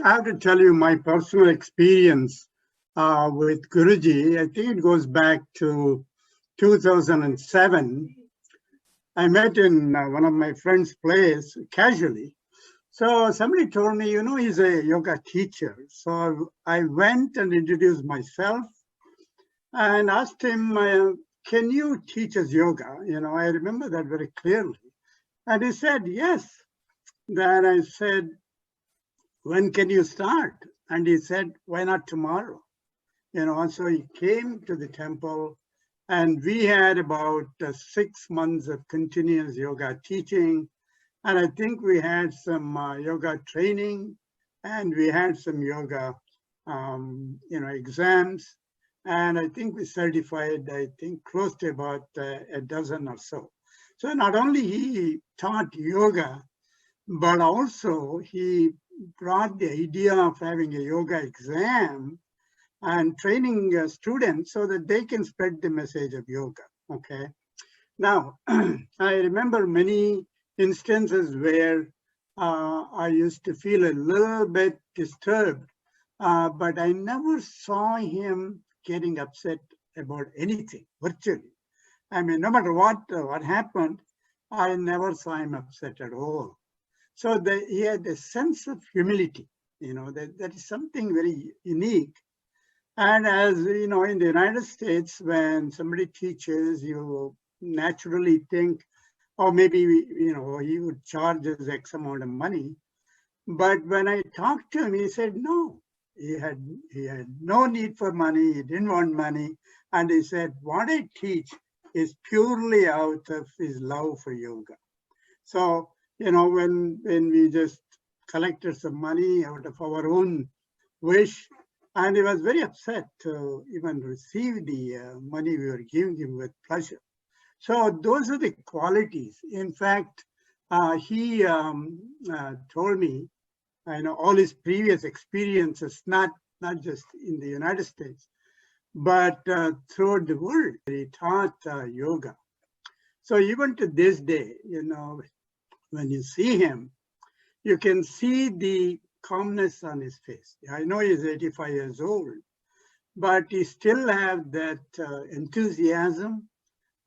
I have to tell you my personal experience with Guruji. I think it goes back to 2007. I met in one of my friend's place casually. So somebody told me, he's a yoga teacher. So I went and introduced myself and asked him, can you teach us yoga? I remember that very clearly. And he said, yes. Then I said, when can you start? And he said, why not tomorrow? And so he came to the temple and we had about 6 months of continuous yoga teaching. And I think we had some yoga training and we had some yoga, exams. And I think we certified, close to about a dozen or so. So not only he taught yoga, but also he brought the idea of having a yoga exam and training students so that they can spread the message of yoga. Okay. Now, I remember many instances where I used to feel a little bit disturbed, but I never saw him getting upset about anything virtually. I mean, no matter what happened, I never saw him upset at all. So he had a sense of humility, that is something very unique. And as you know, in the United States, when somebody teaches, you naturally think, oh, maybe, he would charge us X amount of money. But when I talked to him, he said, no, he had no need for money. He didn't want money. And he said, what I teach is purely out of his love for yoga. So, when we just collected some money out of our own wish, and he was very upset to even receive the money we were giving him with pleasure. So those are the qualities. In fact, he told me, all his previous experiences, not just in the United States, but throughout the world, he taught yoga. So even to this day, when you see him, you can see the calmness on his face. I know he's 85 years old, but he still has that enthusiasm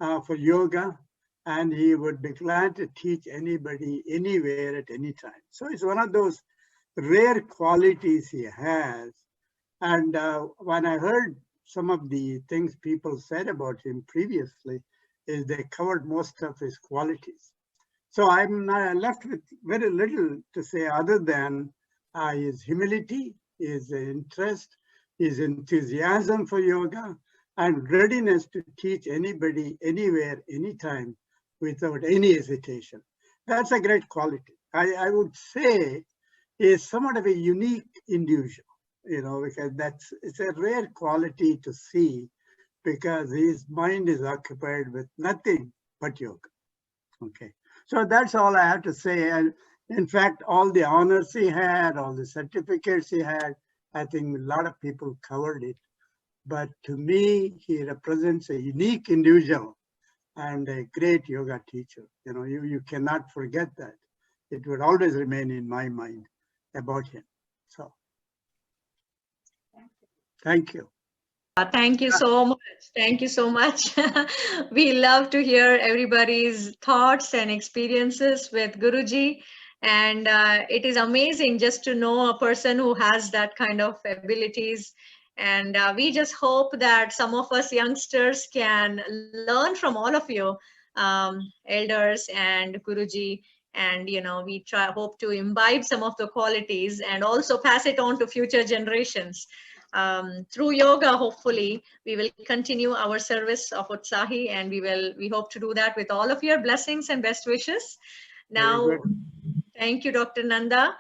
for yoga, and he would be glad to teach anybody, anywhere, at any time. So it's one of those rare qualities he has. And when I heard some of the things people said about him previously, is they covered most of his qualities. So I'm left with very little to say other than his humility, his interest, his enthusiasm for yoga, and readiness to teach anybody, anywhere, anytime, without any hesitation. That's a great quality. I would say is somewhat of a unique individual, because it's a rare quality to see, because his mind is occupied with nothing but yoga. Okay. So that's all I have to say. And in fact, all the honors he had, all the certificates he had, I think a lot of people covered it. But to me, he represents a unique individual and a great yoga teacher. You cannot forget that. It would always remain in my mind about him. So, thank you. Thank you so much. Thank you so much. We love to hear everybody's thoughts and experiences with Guruji. And it is amazing just to know a person who has that kind of abilities. And we just hope that some of us youngsters can learn from all of you, elders and Guruji. And, we hope to imbibe some of the qualities and also pass it on to future generations. Through yoga, hopefully we will continue our service of Utsahi, and we hope to do that with all of your blessings and best wishes. Now, thank you, Dr. Nanda.